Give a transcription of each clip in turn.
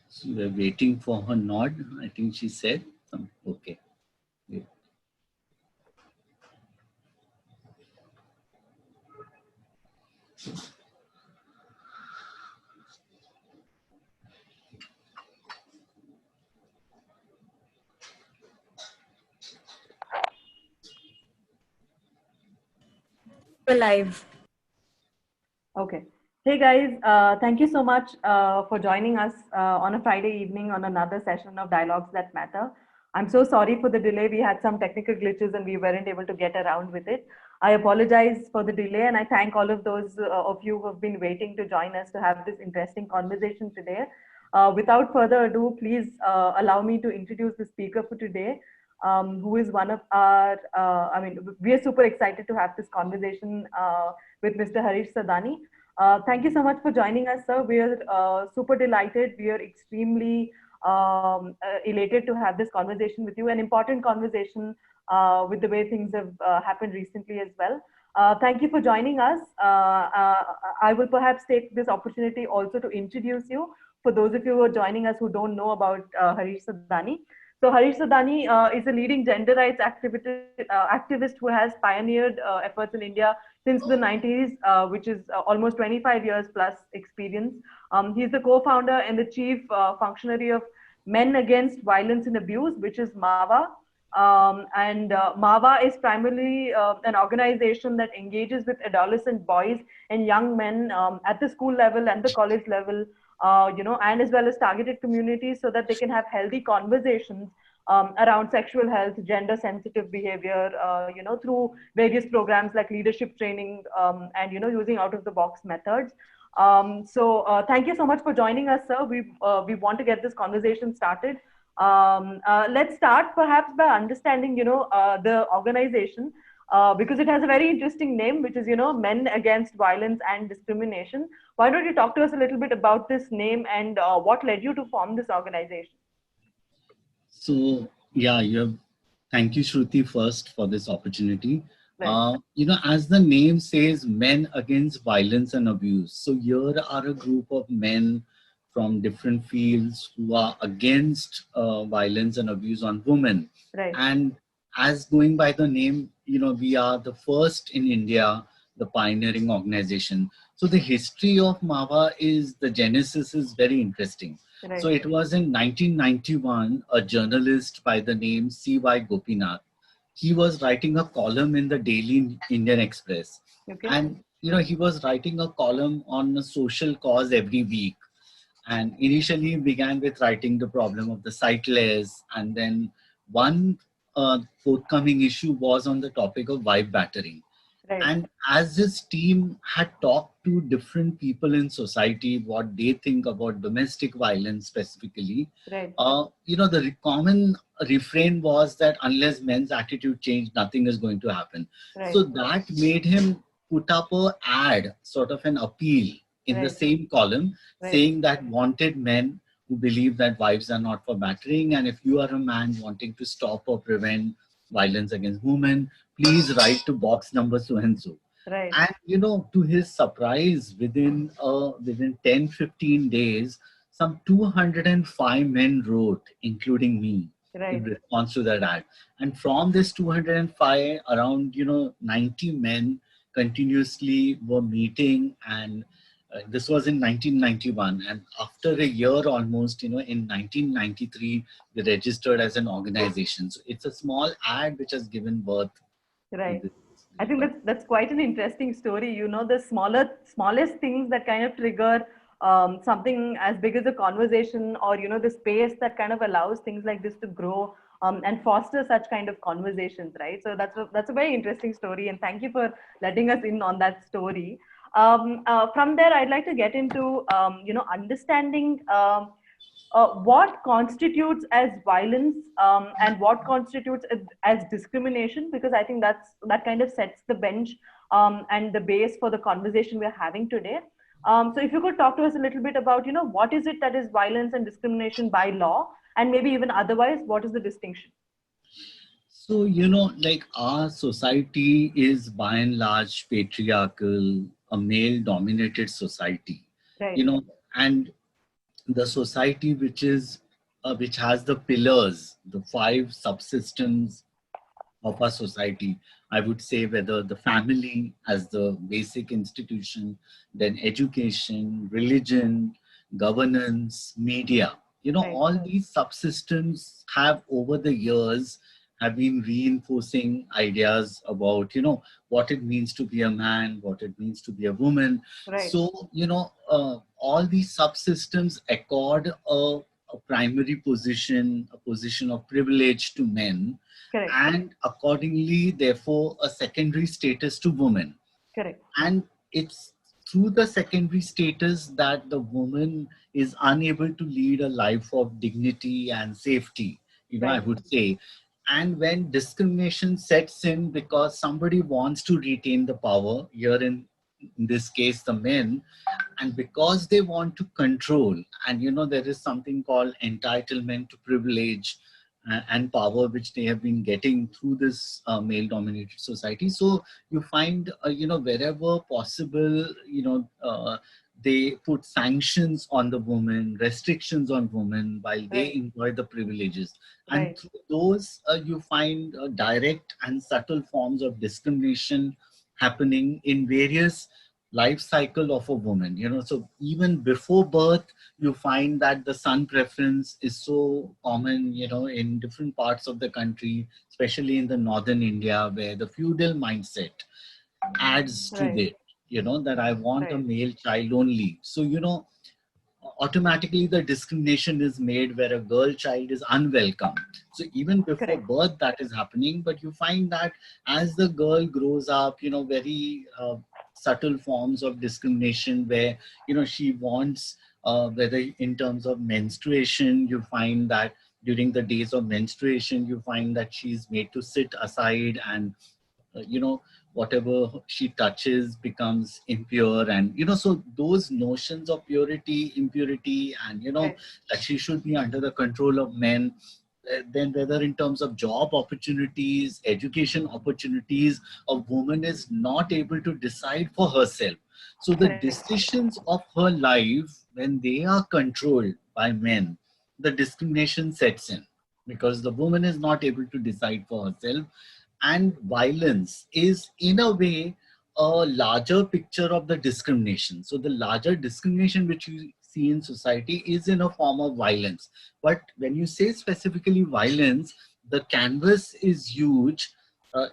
So we're waiting for her nod. I think she said, okay. Yeah. We're live. Okay. Hey guys, thank you so much for joining us on a Friday evening on another session of Dialogues That Matter. I'm so sorry for the delay. We had some technical glitches and we weren't able to get around with it. I apologize for the delay and I thank all of those of you who have been waiting to join us to have this interesting conversation today. Without further ado, please allow me to introduce the speaker for today, who is one of our, we are super excited to have this conversation with Mr. Harish Sadani. Thank you so much for joining us, sir. We are super delighted. We are extremely elated to have this conversation with you, an important conversation with the way things have happened recently as well. Thank you for joining us. I will perhaps take this opportunity also to introduce you for those of you who are joining us who don't know about Harish Sadani. So Harish Sadani is a leading gender rights activist who has pioneered efforts in India since the 90s, which is almost 25 years plus experience. He's the co-founder and the chief functionary of Men Against Violence and Abuse, which is MAVA. MAVA is primarily an organization that engages with adolescent boys and young men at the school level and the college level, and as well as targeted communities so that they can have healthy conversations around sexual health, gender sensitive behavior, through various programs like leadership training and, using out of the box methods. Thank you so much for joining us, sir. We want to get this conversation started. Let's start perhaps by understanding, the organization. Because it has a very interesting name, which is, Men Against Violence and Discrimination. Why don't you talk to us a little bit about this name and what led you to form this organization? So, yeah, thank you, Shruti, first for this opportunity. Right. As the name says, Men Against Violence and Abuse. So here are a group of men from different fields who are against violence and abuse on women. Right. And as going by the name, we are the first in India, the pioneering organization. So the history of MAVA the genesis is very interesting. Right. So it was in 1991, a journalist by the name C.Y. Gopinath. He was writing a column in the Daily Indian Express. Okay. And, he was writing a column on a social cause every week. And initially began with writing the problem of the sightless. And then one forthcoming issue was on the topic of wife battering. Right. And as his team had talked to different people in society, what they think about domestic violence specifically, Right. The common refrain was that unless men's attitude change, nothing is going to happen. Right. So that made him put up an ad, sort of an appeal in the same column, saying that wanted men who believe that wives are not for battering, and if you are a man wanting to stop or prevent violence against women, please write to box number so and so. Right. And to his surprise, within 10-15 days, some 205 men wrote, including me, in response to that ad. And from this 205, around 90 men continuously were meeting, and this was in 1991, and after a year almost, in 1993, they registered as an organization. So it's a small ad which has given birth. Right. I think that's quite an interesting story. The smallest things that kind of trigger something as big as a conversation, or the space that kind of allows things like this to grow and foster such kind of conversations, right? So that's a very interesting story, and thank you for letting us in on that story. From there, I'd like to get into understanding what constitutes as violence and what constitutes as discrimination, because I think that kind of sets the bench and the base for the conversation we're having today. So if you could talk to us a little bit about, what is it that is violence and discrimination by law, and maybe even otherwise, what is the distinction? So, like our society is by and large patriarchal, a male dominated society, Right. you know, and the society which has the pillars, the five subsystems of our society. I would say whether the family as the basic institution, then education, religion, governance, media. Right. All these subsystems have over the years have been reinforcing ideas about, what it means to be a man, what it means to be a woman. Right. So, all these subsystems accord a primary position, a position of privilege to men, Correct. and accordingly, therefore, a secondary status to women. Correct. And it's through the secondary status that the woman is unable to lead a life of dignity and safety, I Right. would say. And when discrimination sets in because somebody wants to retain the power, here in this case, the men, and because they want to control, and there is something called entitlement to privilege and power which they have been getting through this male dominated society. So you find wherever possible, they put sanctions on the woman, restrictions on women while they Right. enjoy the privileges. Right. And through those you find direct and subtle forms of discrimination happening in various life cycle of a woman. So even before birth, you find that the son preference is so common, in different parts of the country, especially in the northern India, where the feudal mindset adds to Right. it, that I want a Right. male child only. So, automatically the discrimination is made where a girl child is unwelcome. So even before Correct. birth that is happening, but you find that as the girl grows up, very subtle forms of discrimination where she wants, whether in terms of menstruation, you find that during the days of menstruation you find that she's made to sit aside, and whatever she touches becomes impure. And so those notions of purity, impurity, and Right. that she should be under the control of men. Then whether in terms of job opportunities, education opportunities, a woman is not able to decide for herself. So the Correct. decisions of her life, when they are controlled by men, the discrimination sets in because the woman is not able to decide for herself. And violence is in a way a larger picture of the discrimination. So the larger discrimination which you see in society is in a form of violence. But when you say specifically violence, the canvas is huge.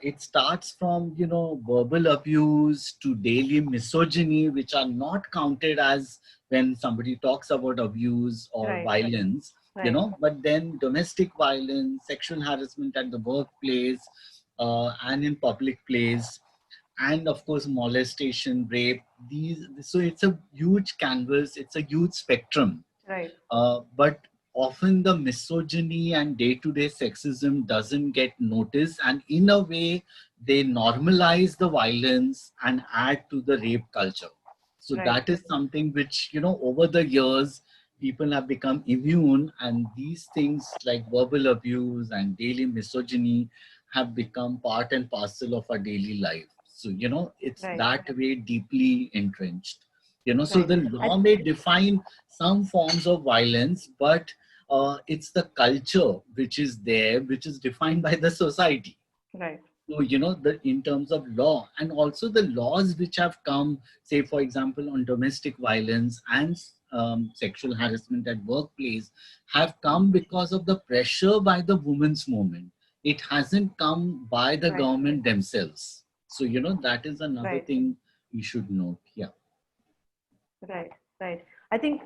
It starts from verbal abuse to daily misogyny, which are not counted as when somebody talks about abuse or Right. violence. Right. But then domestic violence, sexual harassment at the workplace, and in public place, and of course molestation, rape. So it's a huge canvas, it's a huge spectrum. Right. But often the misogyny and day-to-day sexism doesn't get noticed, and in a way they normalize the violence and add to the rape culture. So Right. that is something which over the years people have become immune, and these things like verbal abuse and daily misogyny have become part and parcel of our daily life. So it's Right. that way deeply entrenched. So Right. the law may define some forms of violence, but it's the culture which is there, which is defined by the society. Right. So, in terms of law, and also the laws which have come, say, for example, on domestic violence and sexual harassment at workplace, have come because of the pressure by the women's movement. It hasn't come by the Right. government themselves. So, that is another Right. thing you should note. Yeah. Right, right. I think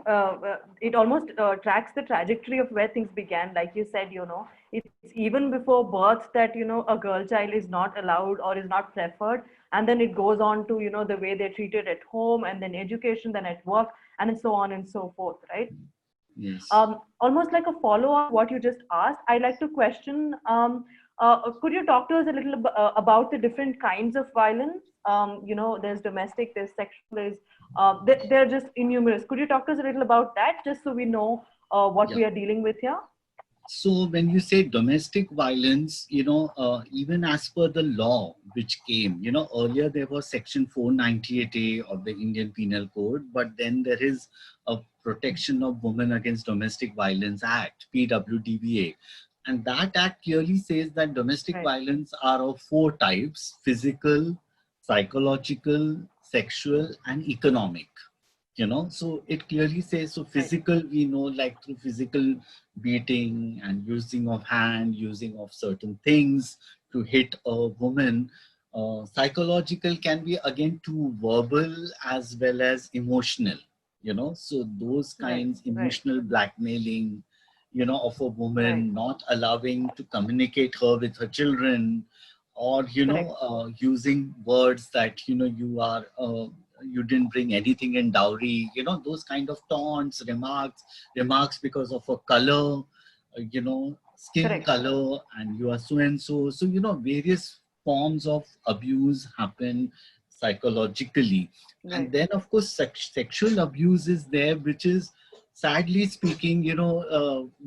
it almost tracks the trajectory of where things began. Like you said, it's even before birth that, a girl child is not allowed or is not preferred. And then it goes on to, the way they're treated at home, and then education, then at work, and so on and so forth, right? Yes. Almost like a follow on what you just asked, I'd like to question, could you talk to us a little about the different kinds of violence? there's domestic, there's sexual, they're just innumerous. Could you talk to us a little about that, just so we know what we are dealing with here? So when you say domestic violence, even as per the law which came, earlier there was section 498A of the Indian Penal Code, but then there is a Protection of Women Against Domestic Violence Act, PWDVA. And that act clearly says that domestic violence are of 4 types: physical, psychological, sexual, and economic. So it clearly says, so physical, we know, like through physical beating and using of hand, using of certain things to hit a woman. Psychological can be again too verbal as well as emotional, so those kinds, emotional blackmailing, of a woman, not allowing to communicate her with her children, or, using words that, you didn't bring anything in dowry, those kind of taunts, remarks because of a color, skin color, and you are so and so. So, various forms of abuse happen psychologically. And then, of course, sexual abuse is there, which is, sadly speaking,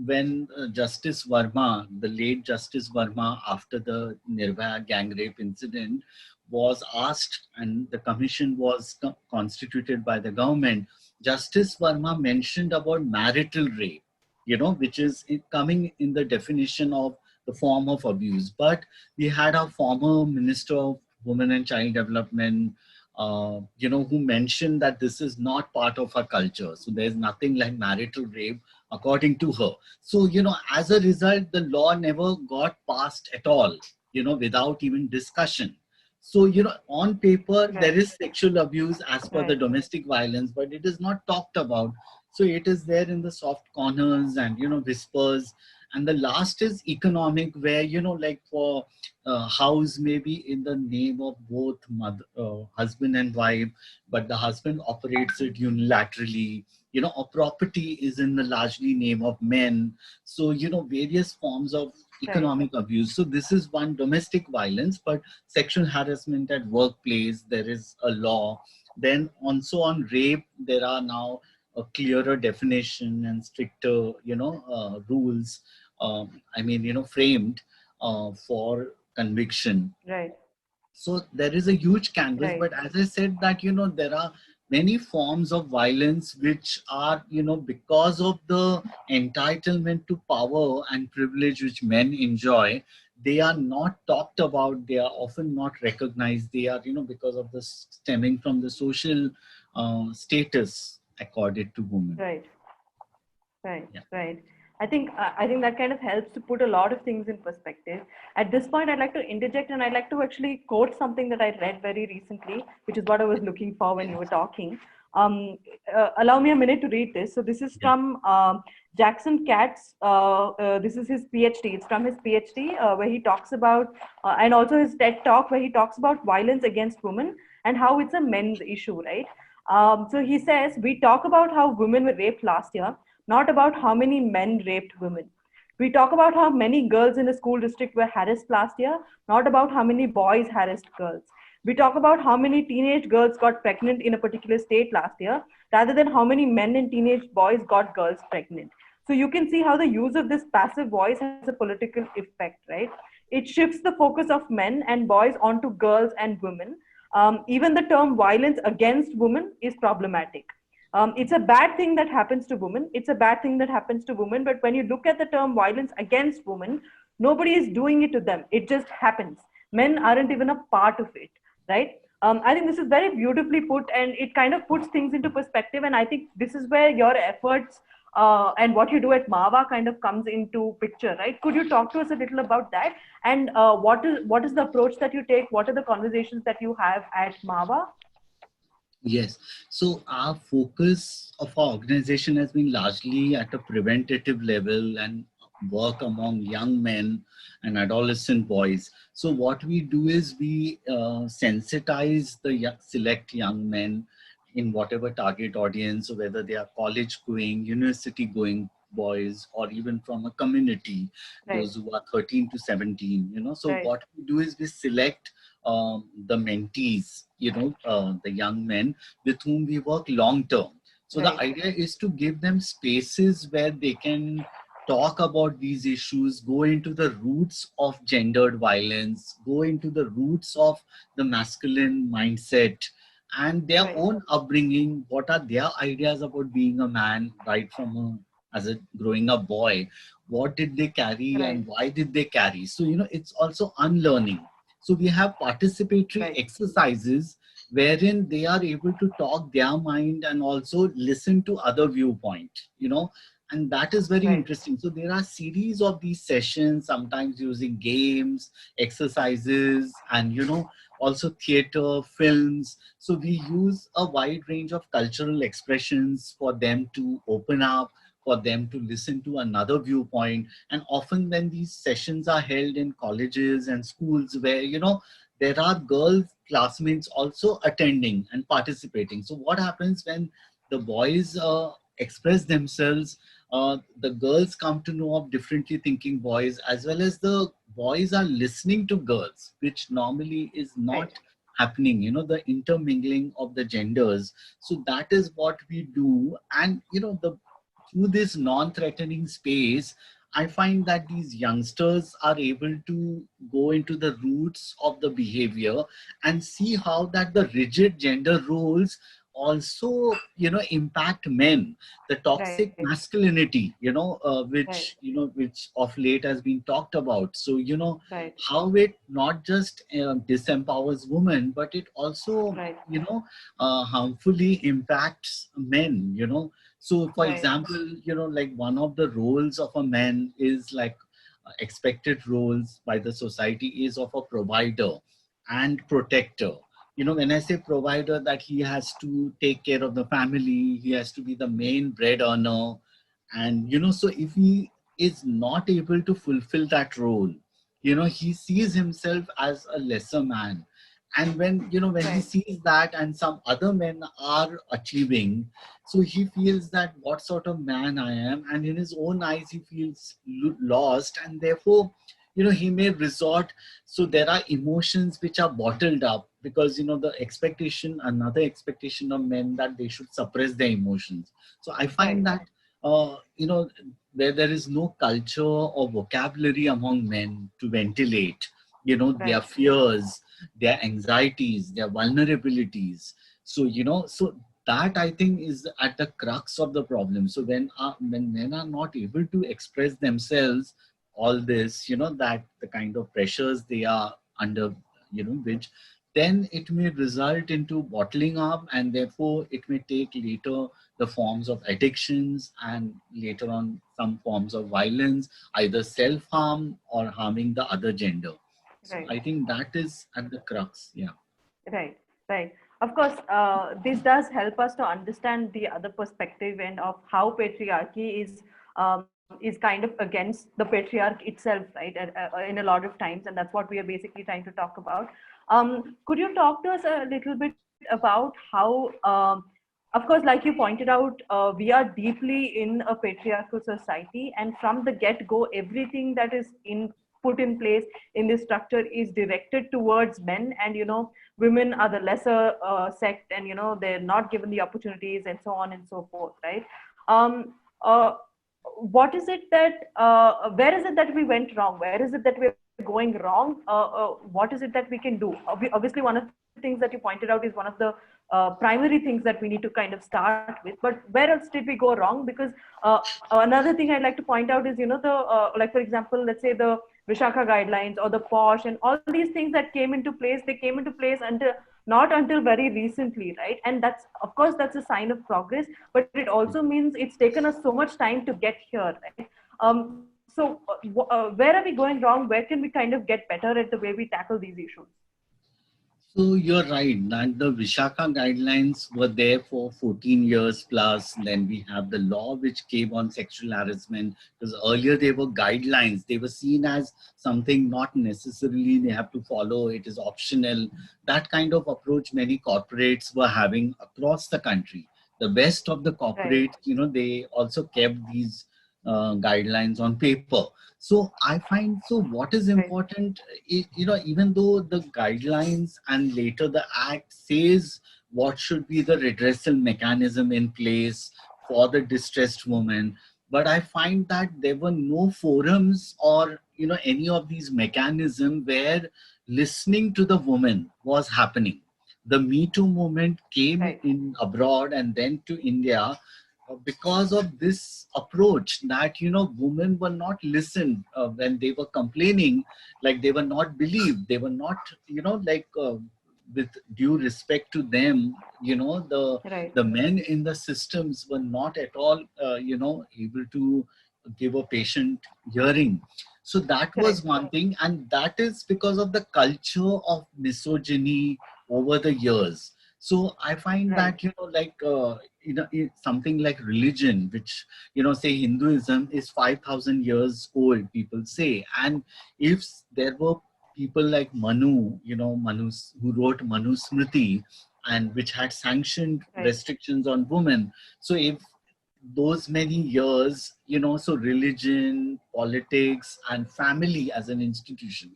when Justice Verma, the late Justice Verma, after the Nirbhaya gang rape incident, was asked, and the commission was constituted by the government, Justice Verma mentioned about marital rape, which is coming in the definition of the form of abuse. But we had our former Minister of Women and Child Development, who mentioned that this is not part of our culture. So there's nothing like marital rape, according to her. So, as a result, the law never got passed at all, without even discussion. So, on paper, there is sexual abuse as per the domestic violence, but it is not talked about. So it is there in the soft corners and, whispers. And the last is economic, where, like for house maybe in the name of both husband and wife, but the husband operates it unilaterally. A property is in the largely name of men. So, various forms of economic abuse. So this is one, domestic violence, but sexual harassment at workplace, there is a law. Then also on rape, there are now a clearer definition and stricter, rules, framed for conviction. So there is a huge canvas, but as I said that, there are many forms of violence which are, because of the entitlement to power and privilege which men enjoy, they are not talked about. They are often not recognized. They are, because of the stemming from the social status accorded to women. Right. I think that kind of helps to put a lot of things in perspective. At this point, I'd like to interject, and I'd like to actually quote something that I read very recently, which is what I was looking for when you were talking. Allow me a minute to read this. So this is from Jackson Katz. This is his PhD. It's from his PhD, where he talks about, and also his TED Talk, where he talks about violence against women and how it's a men's issue, right? So he says, we talk about how women were raped last year, not about how many men raped women. We talk about how many girls in a school district were harassed last year, not about how many boys harassed girls. We talk about how many teenage girls got pregnant in a particular state last year, rather than how many men and teenage boys got girls pregnant. So you can see how the use of this passive voice has a political effect, right? It shifts the focus of men and boys onto girls and women. Even the term violence against women is problematic. It's a bad thing that happens to women. It's a bad thing that happens to women. But when you look at the term violence against women, nobody is doing it to them. It just happens. Men aren't even a part of it, right? I think this is very beautifully put, and it kind of puts things into perspective. And I think this is where your efforts and what you do at Mahva kind of comes into picture, right? Could you talk to us a little about that? And what is the approach that you take? What are the conversations that you have at Mahva? Yes. So our focus of our organization has been largely at a preventative level and work among young men and adolescent boys. So what we do is we sensitize the select young men in whatever target audience, whether they are college going, university going, boys or even from a community, those who are 13 to 17, So what we do is we select the mentees, the young men with whom we work long term. So the idea is to give them spaces where they can talk about these issues, go into the roots of gendered violence, go into the roots of the masculine mindset and their own upbringing. What are their ideas about being a man right from as a growing up boy? What did they carry and why did they carry? So, it's also unlearning. So we have participatory exercises wherein they are able to talk their mind and also listen to other viewpoint, and that is very interesting. So there are series of these sessions, sometimes using games, exercises, and also theater, films. So we use a wide range of cultural expressions for them to open up, for them to listen to another viewpoint. And often when these sessions are held in colleges and schools where there are girls classmates also attending and participating. So what happens when the boys express themselves, the girls come to know of differently thinking boys, as well as the boys are listening to girls, which normally is not happening, the intermingling of the genders. So that is what we do. And, through this non-threatening space, I find that these youngsters are able to go into the roots of the behavior and see how that the rigid gender roles also, impact men, the toxic masculinity, which of late has been talked about. So, how it not just disempowers women, but it also, harmfully impacts men, So, for example, like one of the roles of a man is like expected roles by the society is of a provider and protector. When I say provider, that he has to take care of the family, he has to be the main bread earner. And, so if he is not able to fulfill that role, he sees himself as a lesser man. And when he sees that and some other men are achieving, so he feels that what sort of man I am, and in his own eyes he feels lost, and therefore he may resort. So there are emotions which are bottled up because another expectation of men, that they should suppress their emotions. So I find that where there is no culture or vocabulary among men to ventilate their fears, their anxieties, their vulnerabilities. So so that I think is at the crux of the problem. So when men are not able to express themselves, all this, that the kind of pressures they are under, which then it may result into bottling up, and therefore it may take later the forms of addictions and later on some forms of violence, either self-harm or harming the other gender. So I think that is at the crux. Yeah. Right. Of course, this does help us to understand the other perspective and of how patriarchy is kind of against the patriarch itself, right? In a lot of times, and that's what we are basically trying to talk about. Could you talk to us a little bit about how, of course, like you pointed out, we are deeply in a patriarchal society, and from the get-go, everything that is put in place in this structure is directed towards men, and women are the lesser sect, and they're not given the opportunities and so on and so forth, right? um, uh, what is it that where is it that we went wrong? Where is it that we're going wrong? What is it that we can do? Obviously, one of the things that you pointed out is one of the primary things that we need to kind of start with, but where else did we go wrong? Because another thing I'd like to point out is the like, for example, let's say the Vishaka guidelines or the POSH and all these things that came into place, they came into place until not until very recently, right? And that's, of course, that's a sign of progress, but it also means it's taken us so much time to get here, right? Where are we going wrong? Where can we kind of get better at the way we tackle these issues? So you're right that the Vishaka guidelines were there for 14 years plus. Then we have the law which came on sexual harassment, because earlier they were guidelines. They were seen as something not necessarily they have to follow. It is optional. That kind of approach many corporates were having across the country. The best of the corporates, they also kept these guidelines on paper. So I find, so what is important, even though the guidelines and later the act says what should be the redressal mechanism in place for the distressed woman, but I find that there were no forums or any of these mechanisms where listening to the woman was happening. The Me Too movement came in abroad and then to India because of this approach that women were not listened when they were complaining, like they were not believed, they were not with due respect to them, the men in the systems were not at all able to give a patient hearing. So that was one thing, and that is because of the culture of misogyny over the years. So I find that something like religion, which say Hinduism is 5,000 years old, people say, and if there were people like Manu, who wrote Manu Smriti, and which had sanctioned restrictions on women. So if those many years, so religion, politics, and family as an institution,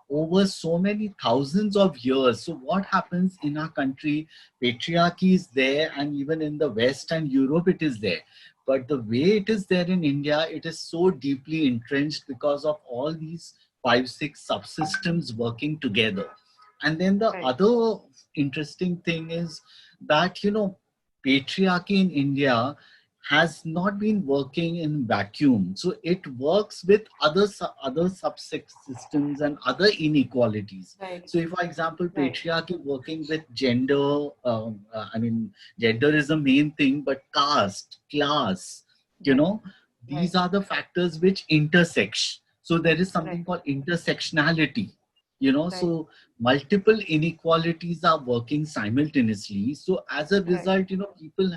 over so many thousands of years. So what happens in our country, patriarchy is there, and even in the West and Europe, it is there. But the way it is there in India, it is so deeply entrenched because of all these 5, 6 subsystems working together. And then the other interesting thing is that, patriarchy in India has not been working in vacuum. So it works with other subsystems and other inequalities. So if, for example, patriarchy working with gender, gender is the main thing, but caste, class, these are the factors which intersect. So there is something called intersectionality, so multiple inequalities are working simultaneously. So as a result, people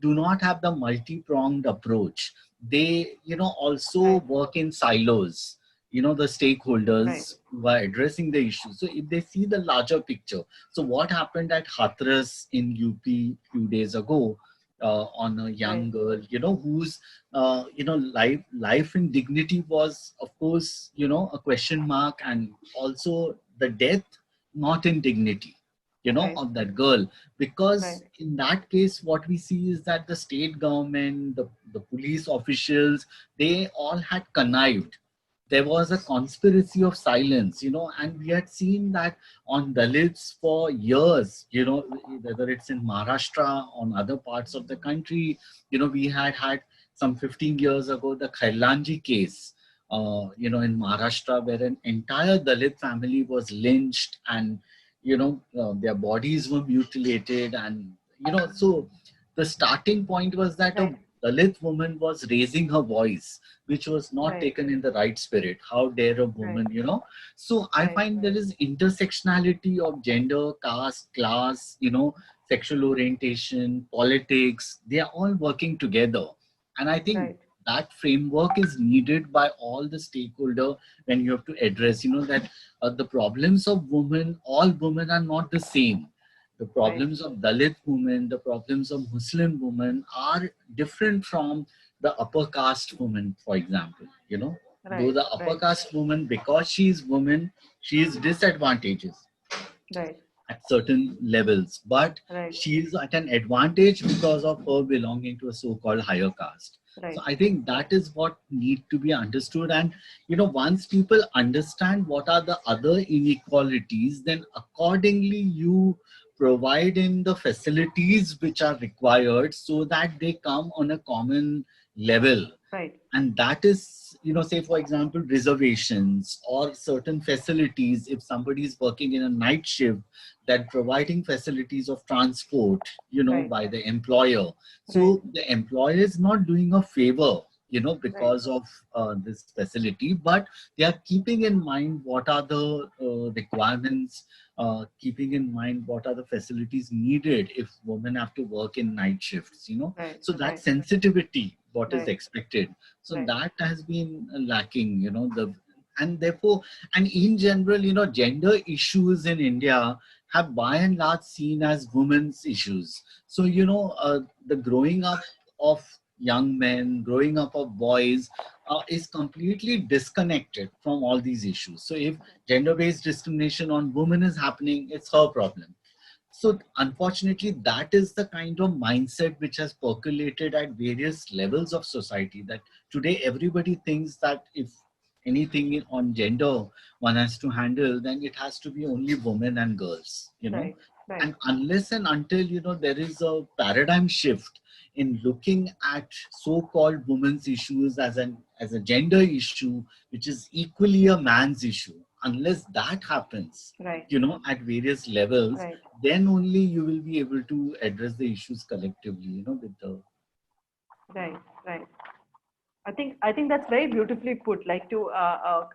do not have the multi-pronged approach. They, also work in silos, the stakeholders who are addressing the issue. So if they see the larger picture, so what happened at Hathras in UP few days ago, on a young girl, whose, life and dignity was, of course, a question mark, and also the death, not in dignity, of that girl. Because in that case, what we see is that the state government, the police officials, they all had connived. There was a conspiracy of silence, and we had seen that on Dalits for years, whether it's in Maharashtra, on other parts of the country, we had some 15 years ago, the Khairlanji case, in Maharashtra, where an entire Dalit family was lynched, and, their bodies were mutilated. And, so the starting point was that a Dalit woman was raising her voice, which was not taken in the right spirit. How dare a woman, So I find there is intersectionality of gender, caste, class, sexual orientation, politics. They are all working together. And I think that framework is needed by all the stakeholder when you have to address, that the problems of women, all women are not the same. The problems of Dalit women, the problems of Muslim women are different from the upper caste woman, for example. Though the upper caste woman, because she is woman, she is disadvantageous at certain levels, but she is at an advantage because of her belonging to a so-called higher caste. So I think that is what need to be understood. And, once people understand what are the other inequalities, then accordingly you provide in the facilities which are required so that they come on a common level. And that is, say, for example, reservations or certain facilities. If somebody is working in a night shift, that providing facilities of transport, by the employer. So the employer is not doing a favor, because of this facility, but they are keeping in mind what are the requirements, keeping in mind what are the facilities needed if women have to work in night shifts, so that sensitivity, what is expected. So that has been lacking, and therefore, and in general, gender issues in India have by and large seen as women's issues. So, the growing up of young men, growing up of boys, is completely disconnected from all these issues. So if gender-based discrimination on women is happening, it's her problem. So unfortunately, that is the kind of mindset which has percolated at various levels of society, that today everybody thinks that if anything on gender one has to handle, then it has to be only women and girls, you know. Right. Right. And unless and until, you know, there is a paradigm shift in looking at so-called women's issues as a gender issue, which is equally a man's issue, unless that happens, Right. you know, at various levels, Right. then only you will be able to address the issues collectively, you know, with the... Right. Right. I think that's very beautifully put. Like to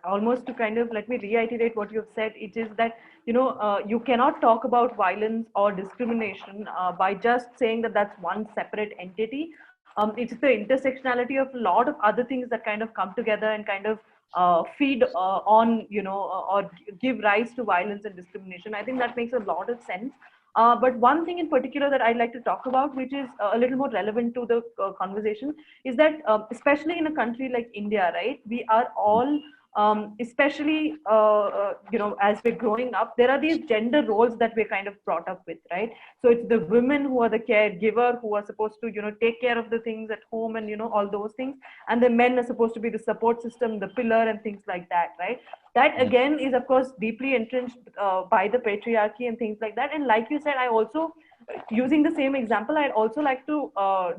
almost to kind of let me reiterate what you've said. It is that you cannot talk about violence or discrimination by just saying that that's one separate entity. It's the intersectionality of a lot of other things that kind of come together and kind of feed on or give rise to violence and discrimination. I think that makes a lot of sense. But one thing in particular that I'd like to talk about, which is a little more relevant to the conversation, is that especially in a country like India, right, we are all especially as we're growing up, there are these gender roles that we're kind of brought up with, right? So it's the women who are the caregiver, who are supposed to take care of the things at home and all those things, and the men are supposed to be the support system, the pillar, and things like that, right? That again is of course deeply entrenched by the patriarchy and things like that. And like you said, I also, using the same example, I'd also like to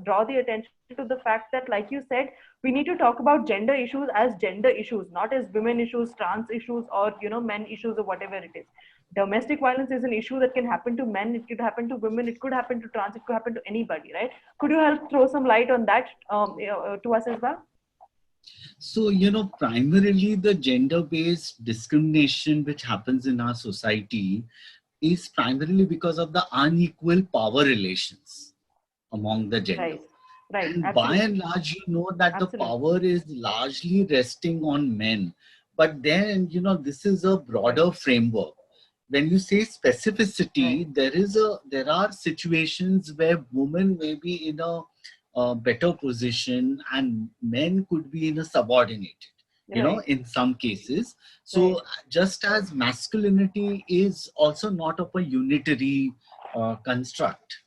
draw the attention to the fact that, like you said, we need to talk about gender issues as gender issues, not as women issues, trans issues, or men issues, or whatever it is. Domestic violence is an issue that can happen to men, it could happen to women, it could happen to trans, it could happen to anybody, right? Could you help throw some light on that to us as well? So, primarily the gender-based discrimination which happens in our society is primarily because of the unequal power relations among the gender. Right. And Absolutely. by and large, that Absolutely. the power is largely resting on men. But then, this is a broader framework. When you say specificity, there are situations where women may be in a better position and men could be in a subordinated, in some cases. So just as masculinity is also not of a unitary construct,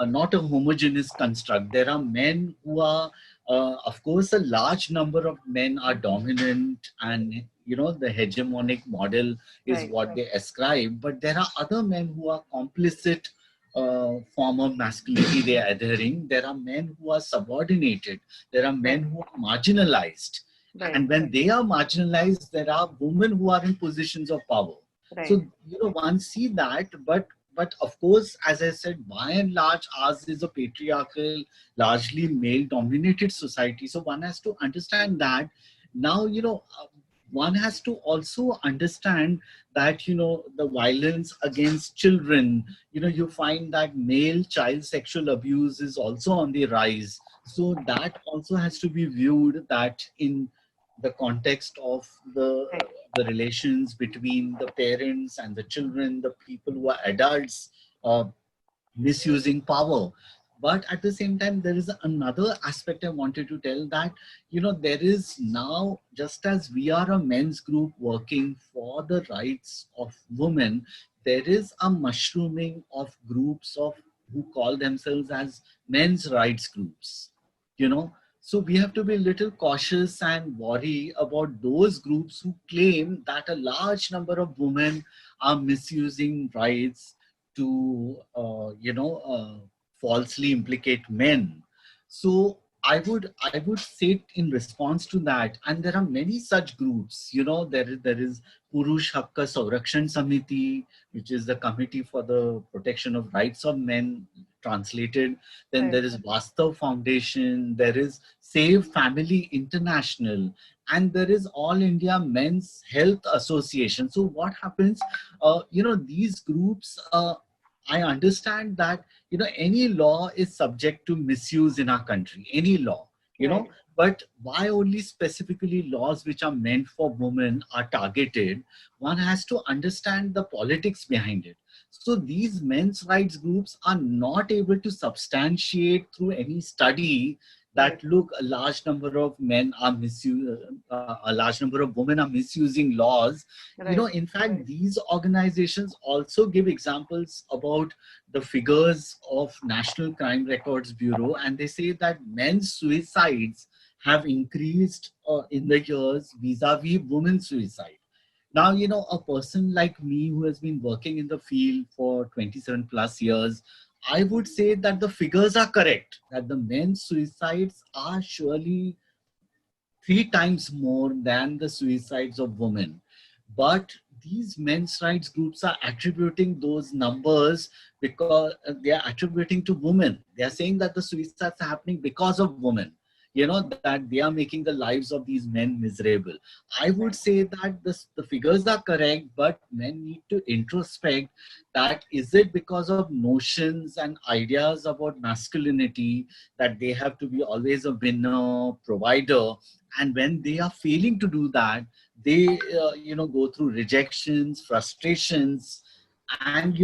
not a homogeneous construct. There are men who are, of course, a large number of men are dominant, and the hegemonic model is what they ascribe. But there are other men who are complicit form of masculinity they are adhering. There are men who are subordinated. There are men who are marginalized. And when they are marginalized, there are women who are in positions of power. So, one see that, but of course, as I said, by and large, ours is a patriarchal, largely male-dominated society. So one has to understand that. Now, one has to also understand that, the violence against children, you find that male child sexual abuse is also on the rise. So that also has to be viewed that in the context of the relations between the parents and the children, the people who are adults misusing power. But at the same time, there is another aspect I wanted to tell, that, there is now, just as we are a men's group working for the rights of women, there is a mushrooming of groups of who call themselves as men's rights groups, So we have to be a little cautious and worry about those groups who claim that a large number of women are misusing rights to, falsely implicate men. So I would say in response to that, and there are many such groups. There is Purush Hakka Saurakshan Samiti, which is the Committee for the Protection of Rights of Men, translated. Then there is Vastav Foundation. There is Save Family International, and there is All India Men's Health Association. So what happens? These groups. I understand that any law is subject to misuse in our country. Any law, But why only specifically laws which are meant for women are targeted? One has to understand the politics behind it. So these men's rights groups are not able to substantiate through any study that look, a large number of men are a large number of women are misusing laws. In fact, these organizations also give examples about the figures of National Crime Records Bureau, and they say that men's suicides have increased in the years vis-a-vis women's suicide. Now, a person like me who has been working in the field for 27 plus years, I would say that the figures are correct, that the men's suicides are surely 3 times more than the suicides of women. But these men's rights groups are attributing those numbers because they are attributing to women. They are saying that the suicides are happening because of women, that they are making the lives of these men miserable. I would say that the figures are correct, but men need to introspect that is it because of notions and ideas about masculinity that they have to be always a winner, provider, and when they are failing to do that, they go through rejections, frustrations, and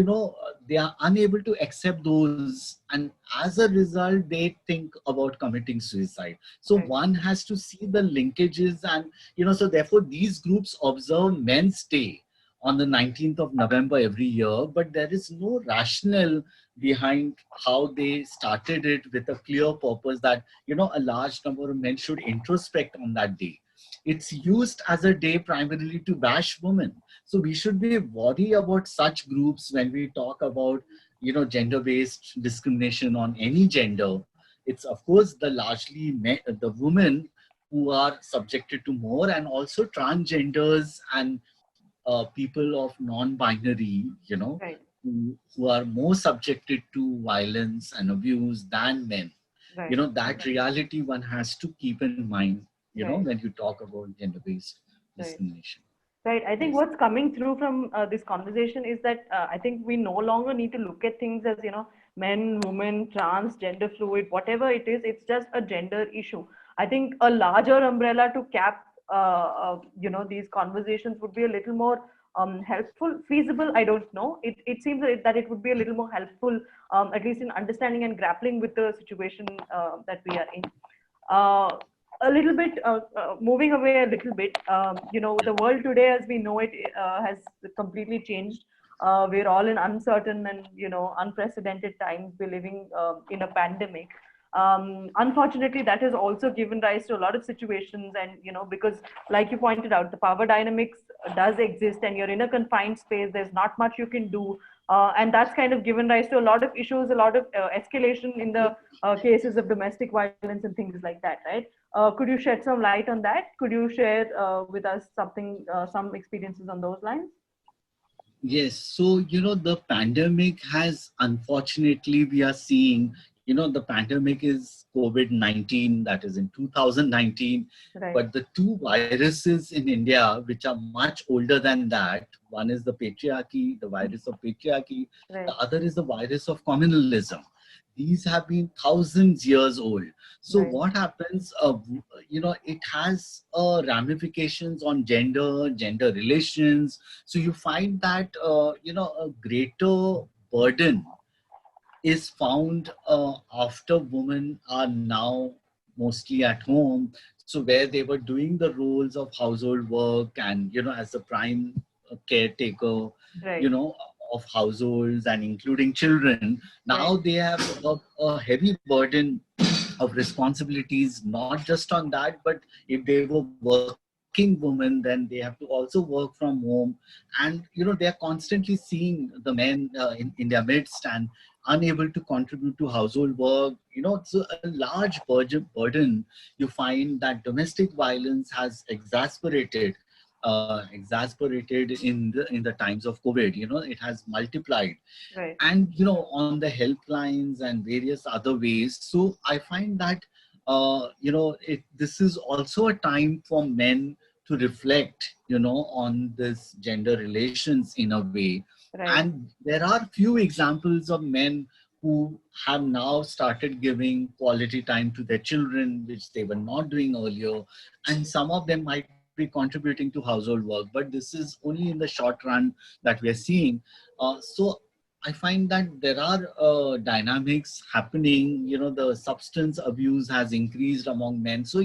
they are unable to accept those, and as a result they think about committing suicide. So one has to see the linkages, and so therefore these groups observe Men's Day on the 19th of November every year, but there is no rationale behind how they started it with a clear purpose that a large number of men should introspect on that day. It's used as a day primarily to bash women. So we should be worried about such groups when we talk about, gender-based discrimination on any gender. It's of course the largely the women who are subjected to more, and also transgenders and people of non-binary, who are more subjected to violence and abuse than men. That reality one has to keep in mind, when you talk about gender-based discrimination. Right. I think what's coming through from this conversation is that I think we no longer need to look at things as, men, women, trans, gender fluid, whatever it is, it's just a gender issue. I think a larger umbrella to cap, these conversations would be a little more helpful, feasible. I don't know. It seems that it would be a little more helpful, at least in understanding and grappling with the situation that we are in. A little bit, moving away a little bit, the world today as we know it has completely changed. We're all in uncertain and, unprecedented times. We're living in a pandemic. Unfortunately, that has also given rise to a lot of situations, and, because like you pointed out, the power dynamics does exist, and you're in a confined space. There's not much you can do. And that's kind of given rise to a lot of issues, a lot of escalation in the cases of domestic violence and things like that, right? Could you shed some light on that? Could you share with us some experiences on those lines? Yes. So, the pandemic has, unfortunately, we are seeing, the pandemic is COVID-19, that is in 2019. Right. But the two viruses in India, which are much older than that, one is the patriarchy, the virus of patriarchy. Right. The other is the virus of communalism. These have been thousands years old. So right. What happens, it has ramifications on gender relations. So you find that, a greater burden is found after women are now mostly at home. So where they were doing the roles of household work and, as a prime caretaker, right. Of households and including children, now right. They have a heavy burden of responsibilities, not just on that, but if they were working women, then they have to also work from home. And, they are constantly seeing the men in their midst and unable to contribute to household work. So a large burden. You find that domestic violence has exasperated in the times of COVID. It has multiplied, right. And on the helplines and various other ways. So I find that this is also a time for men to reflect on this gender relations in a way. Right. And there are few examples of men who have now started giving quality time to their children, which they were not doing earlier. And some of them might be contributing to household work, but this is only in the short run that we are seeing. So I find that there are dynamics happening. The substance abuse has increased among men. So,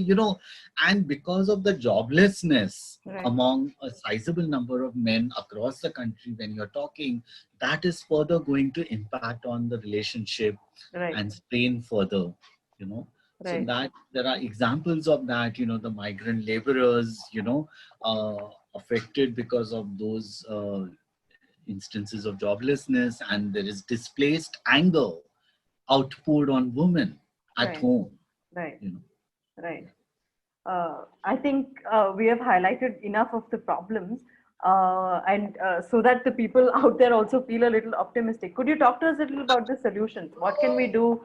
and because of the joblessness among a sizable number of men across the country, when you're talking, that is further going to impact on the relationship and strain further, So that there are examples of that, the migrant laborers, affected because of those instances of joblessness, and there is displaced anger outpoured on women at home. Right. I think we have highlighted enough of the problems, and so that the people out there also feel a little optimistic. Could you talk to us a little about the solutions? What can we do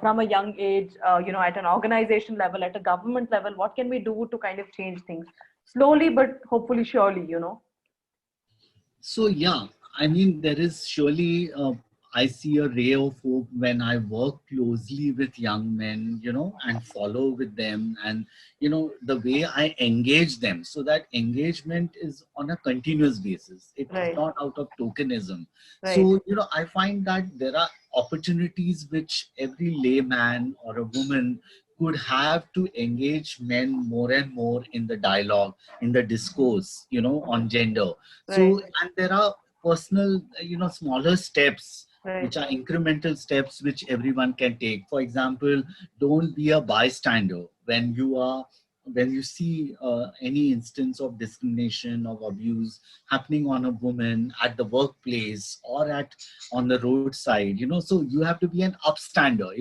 from a young age, at an organization level, at a government level? What can we do to kind of change things slowly, but hopefully surely, So yeah, I mean, there is surely, I see a ray of hope when I work closely with young men, and follow with them, and, the way I engage them. So that engagement is on a continuous basis. It is not out of tokenism. So, I find that there are opportunities which every layman or a woman could have to engage men more and more in the dialogue, in the discourse, on gender. So, and there are personal, smaller steps, which are incremental steps which everyone can take. For example, don't be a bystander when you see any instance of discrimination, of abuse happening on a woman at the workplace or on the roadside. So you have to be an upstander.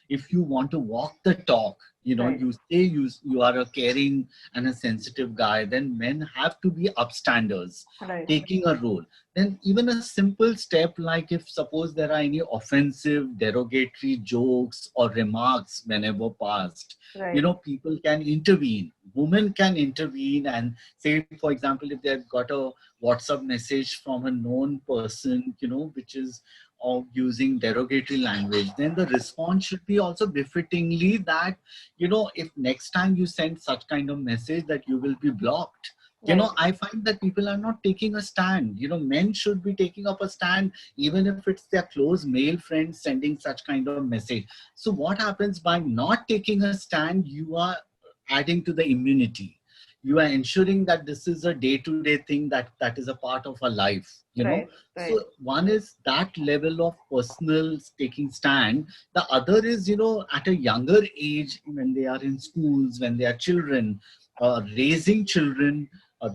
If you want to walk the talk, you say you are a caring and a sensitive guy, then men have to be upstanders, taking a role. Then even a simple step, like if suppose there are any offensive, derogatory jokes or remarks whenever passed, people can intervene. Women can intervene and say, for example, if they've got a WhatsApp message from a known person, which is of using derogatory language, then the response should be also befittingly that, if next time you send such kind of message, that you will be blocked. I find that people are not taking a stand. Men should be taking up a stand, even if it's their close male friends sending such kind of message. So what happens by not taking a stand, you are adding to the immunity. You are ensuring that this is a day-to-day thing that is a part of our life, So one is that level of personal taking stand. The other is, at a younger age, when they are in schools, when they are children, raising children,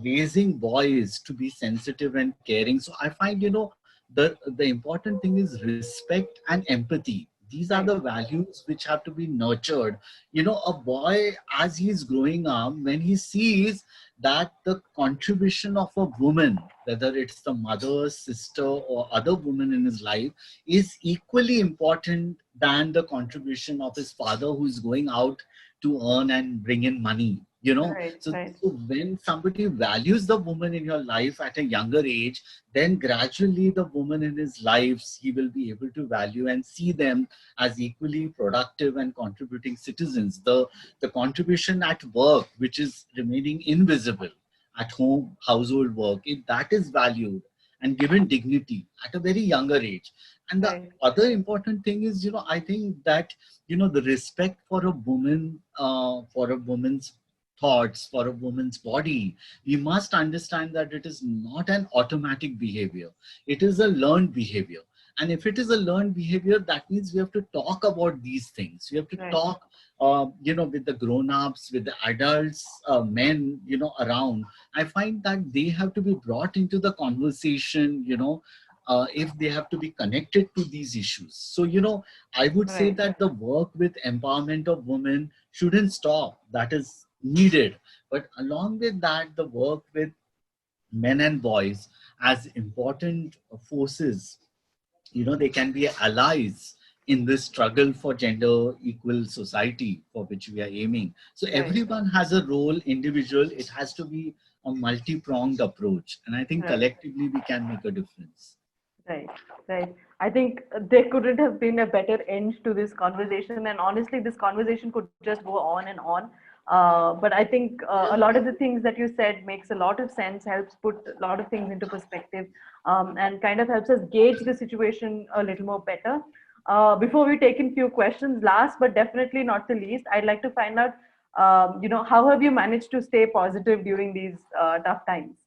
raising boys to be sensitive and caring. So I find, the important thing is respect and empathy. These are the values which have to be nurtured. A boy, as he's growing up, when he sees that the contribution of a woman, whether it's the mother, sister, or other woman in his life, is equally important than the contribution of his father, who is going out to earn and bring in money. So when somebody values the woman in your life at a younger age, then gradually the woman in his lives, he will be able to value and see them as equally productive and contributing citizens. The contribution at work, which is remaining invisible, at home, household work, if that is valued and given dignity at a very younger age. And the other important thing is, I think that, the respect for a woman, for a woman's thoughts, for a woman's body, we must understand that it is not an automatic behavior. It is a learned behavior. And if it is a learned behavior, that means we have to talk about these things. We have to talk, with the grown-ups, with the adults, men, around. I find that they have to be brought into the conversation, if they have to be connected to these issues. So, I would say that the work with empowerment of women shouldn't stop. That is needed. But along with that, the work with men and boys as important forces, they can be allies in this struggle for gender equal society for which we are aiming. So everyone has a role, individual. It has to be a multi-pronged approach. And I think collectively we can make a difference. Right, right. I think there couldn't have been a better end to this conversation. And honestly, this conversation could just go on and on. But I think a lot of the things that you said makes a lot of sense, helps put a lot of things into perspective, and kind of helps us gauge the situation a little more better. Before we take in few questions, last but definitely not the least, I'd like to find out, how have you managed to stay positive during these tough times?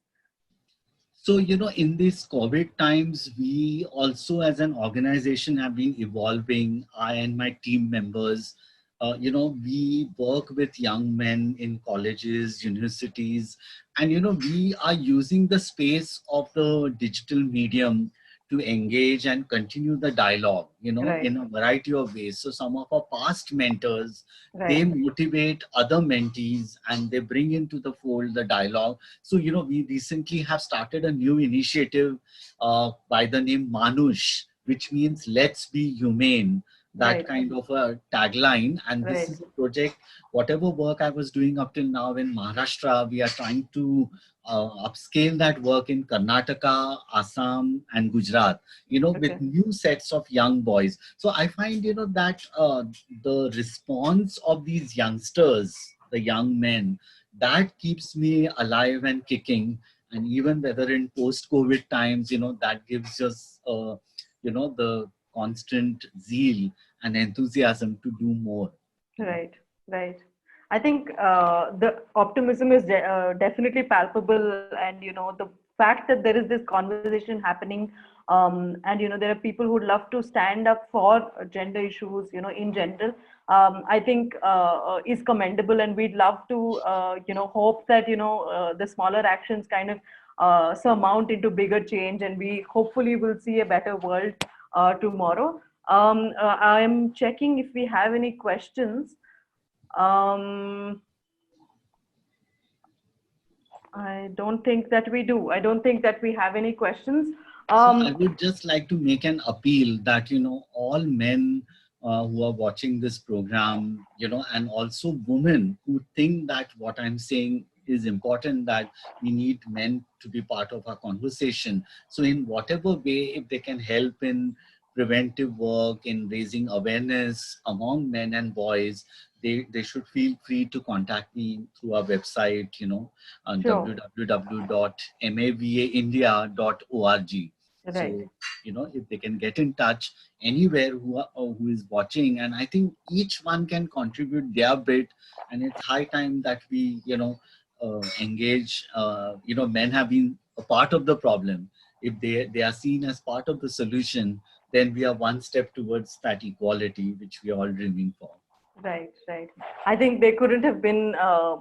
So, in these COVID times, we also as an organization have been evolving. I and my team members, we work with young men in colleges, universities, and, we are using the space of the digital medium to engage and continue the dialogue, Right, in a variety of ways. So some of our past mentors, they right, motivate other mentees and they bring into the fold the dialogue. So, we recently have started a new initiative by the name Manush, which means let's be humane, that right, kind of a tagline. And this right. is a project, whatever work I was doing up till now in Maharashtra, we are trying to upscale that work in Karnataka, Assam, and Gujarat, with Okay. new sets of young boys. So I find, that the response of these youngsters, the young men, that keeps me alive and kicking. And even whether in post-COVID times, that gives us, the constant zeal and enthusiasm to do more. Right, right. I think the optimism is definitely palpable, and the fact that there is this conversation happening, and there are people who would love to stand up for gender issues, in general. I think is commendable, and we'd love to, hope that the smaller actions kind of surmount into bigger change, and we hopefully will see a better world tomorrow. I'm checking if we have any questions. Um, I don't think that we do. I don't think that we have any questions. So I Um, would just like to make an appeal that, all men who are watching this program, and also women who think that what I'm saying is important, that we need men to be part of our conversation. So in whatever way, if they can help in preventive work, in raising awareness among men and boys, they should feel free to contact me through our website, on sure. www.mavaindia.org. Right. So, if they can get in touch anywhere who is watching, and I think each one can contribute their bit, and it's high time that we, engage. Men have been a part of the problem. If they are seen as part of the solution, then we are one step towards that equality which we are all dreaming for. Right, right. I think they couldn't have been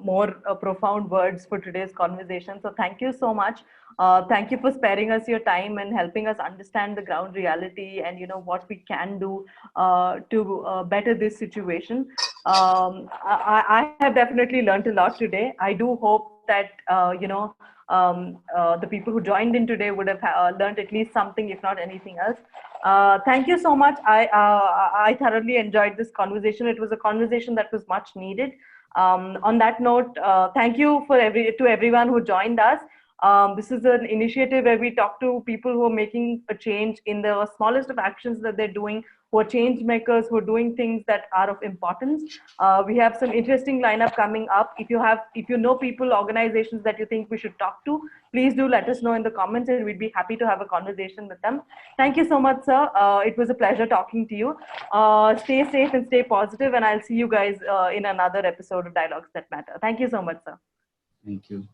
more profound words for today's conversation. So thank you so much. Thank you for sparing us your time and helping us understand the ground reality and what we can do to better this situation. I have definitely learned a lot today. I do hope that the people who joined in today would have learned at least something, if not anything else. Thank you so much. I thoroughly enjoyed this conversation. It was a conversation that was much needed. On that note, thank you to everyone who joined us. This is an initiative where we talk to people who are making a change in the smallest of actions that they're doing, who are change makers, who are doing things that are of importance. We have some interesting lineup coming up. If you know people, organizations that you think we should talk to, please do let us know in the comments, and we'd be happy to have a conversation with them. Thank you so much, sir. It was a pleasure talking to you. Stay safe and stay positive, and I'll see you guys in another episode of Dialogues That Matter. Thank you so much, sir. Thank you.